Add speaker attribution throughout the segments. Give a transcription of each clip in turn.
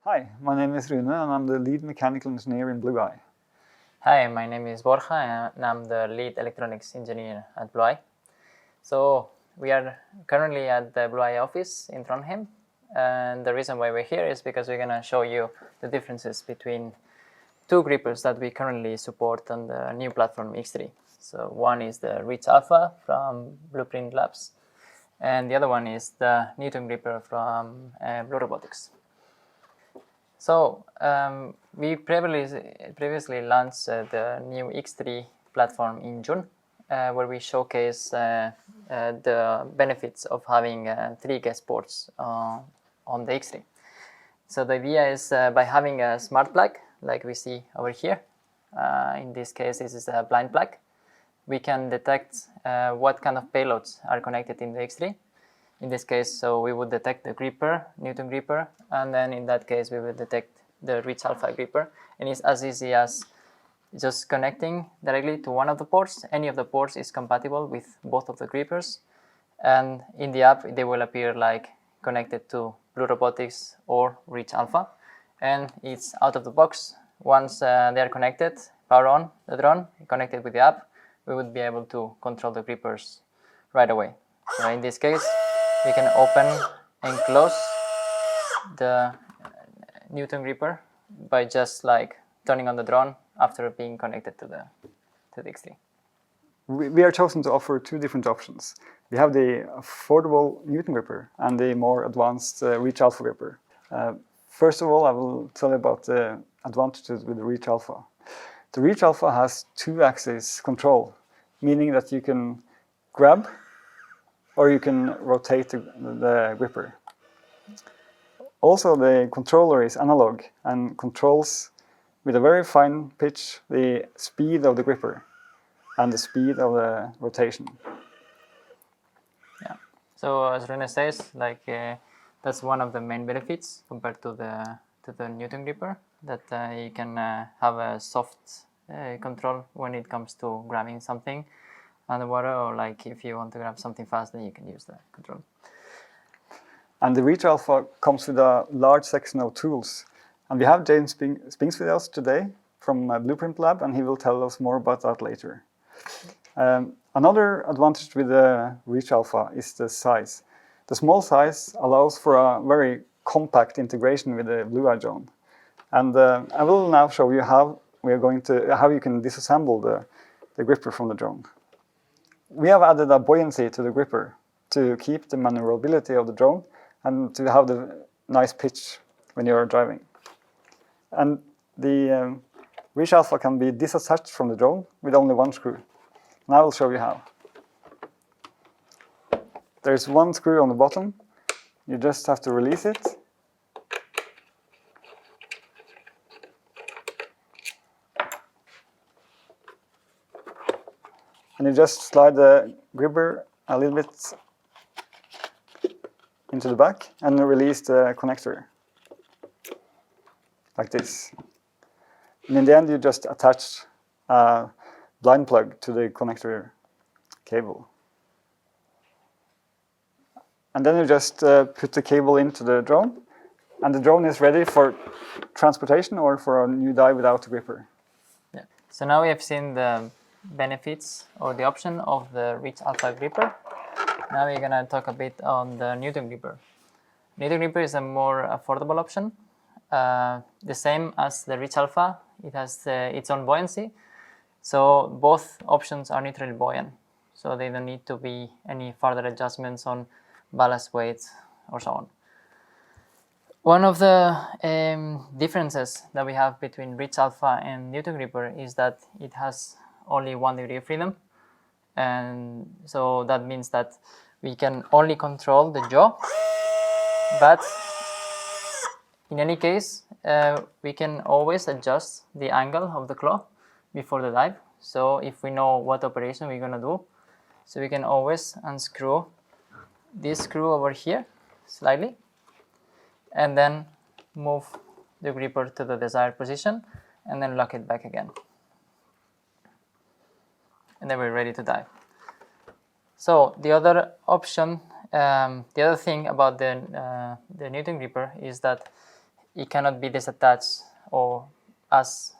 Speaker 1: Hi, my name is Rune and I'm the lead mechanical engineer in Blueye.
Speaker 2: Hi, my name is Borja and I'm the lead electronics engineer at Blueye. So we are currently at the Blueye office in Trondheim, and the reason why we're here is because we're going to show you the differences between two grippers that we currently support on the new platform X3. So one is the Reach Alpha from Blueprint Labs, and the other one is the Newton gripper from Blue Robotics. So we previously launched the new X3 platform in June, where we showcase the benefits of having 3 guest ports on the X3. So the idea is by having a smart plug, like we see over here, in this case this is a blind plug, we can detect what kind of payloads are connected in the X3. In this case, so we would detect the gripper, Newton gripper, and then in that case we would detect the Reach Alpha gripper. And it's as easy as just connecting directly to one of the ports. Any of the ports is compatible with both of the grippers, and in the app they will appear like connected to Blue Robotics or Reach Alpha, and it's out of the box. Once they are connected, power on the drone, connected with the app, we would be able to control the grippers right away. So in this case, we can open and close the Newton gripper by just like turning on the drone after being connected to the X3.
Speaker 1: We are chosen to offer 2 different options. We have the affordable Newton gripper and the more advanced Reach Alpha gripper. First of all, I will tell you about the advantages with the Reach Alpha. The Reach Alpha has 2-axis control, meaning that you can grab or you can rotate the gripper. Also, the controller is analog and controls with a very fine pitch the speed of the gripper and the speed of the rotation.
Speaker 2: Yeah. So as Rune says, like that's one of the main benefits compared to the Newton gripper, that you can have a soft control when it comes to grabbing something underwater, or like if you want to grab something fast, then you can use the control.
Speaker 1: And the Reach Alpha comes with a large section of tools. And we have James Spinks with us today from Blueprint Lab, and he will tell us more about that later. Another advantage with the Reach Alpha is the size. The small size allows for a very compact integration with the Blueye drone. And I will now show you how you can disassemble the gripper from the drone. We have added a buoyancy to the gripper to keep the maneuverability of the drone and to have the nice pitch when you're driving. And the Reach Alpha can be disattached from the drone with only 1 screw. And I will show you how. There's 1 screw on the bottom. You just have to release it. And you just slide the gripper a little bit into the back and release the connector, like this. And in the end, you just attach a blind plug to the connector cable. And then you just put the cable into the drone, and the drone is ready for transportation or for a new dive without a gripper.
Speaker 2: Yeah. So now we have seen the benefits or the option of the Reach Alpha gripper. Now we're going to talk a bit on the Newton gripper. Newton gripper is a more affordable option. The same as the Reach Alpha, it has its own buoyancy. So both options are neutrally buoyant. So they don't need to be any further adjustments on ballast weight or so on. One of the differences that we have between Reach Alpha and Newton gripper is that it has only 1 degree of freedom. And so that means that we can only control the jaw, but in any case, we can always adjust the angle of the claw before the dive. So if we know what operation we're going to do, so we can always unscrew this screw over here slightly, and then move the gripper to the desired position, and then lock it back again. And then we're ready to dive. So the other option, the other thing about the Newton gripper is that it cannot be disattached or as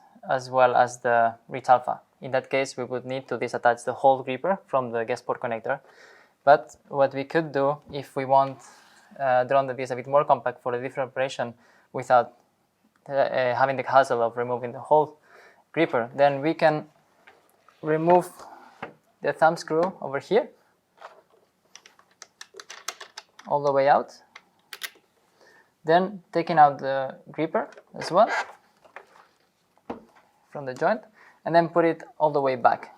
Speaker 2: well as the reach alpha. In that case, we would need to disattach the whole gripper from the guest port connector. But what we could do, if we want a drone that is a bit more compact for a different operation without having the hassle of removing the whole gripper, then we can remove the thumb screw over here, all the way out. Then taking out the gripper as well from the joint, and then put it all the way back.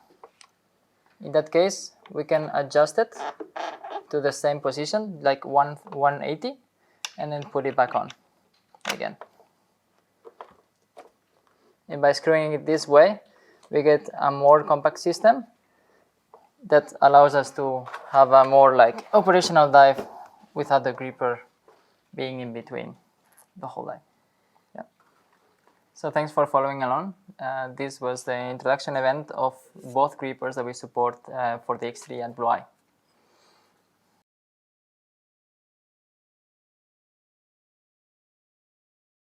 Speaker 2: In that case, we can adjust it to the same position, like 180, and then put it back on again. And by screwing it this way, we get a more compact system that allows us to have a more like operational dive without the gripper being in between the whole line. Yeah. So thanks for following along. This was the introduction event of both grippers that we support for the X3 and Blueye.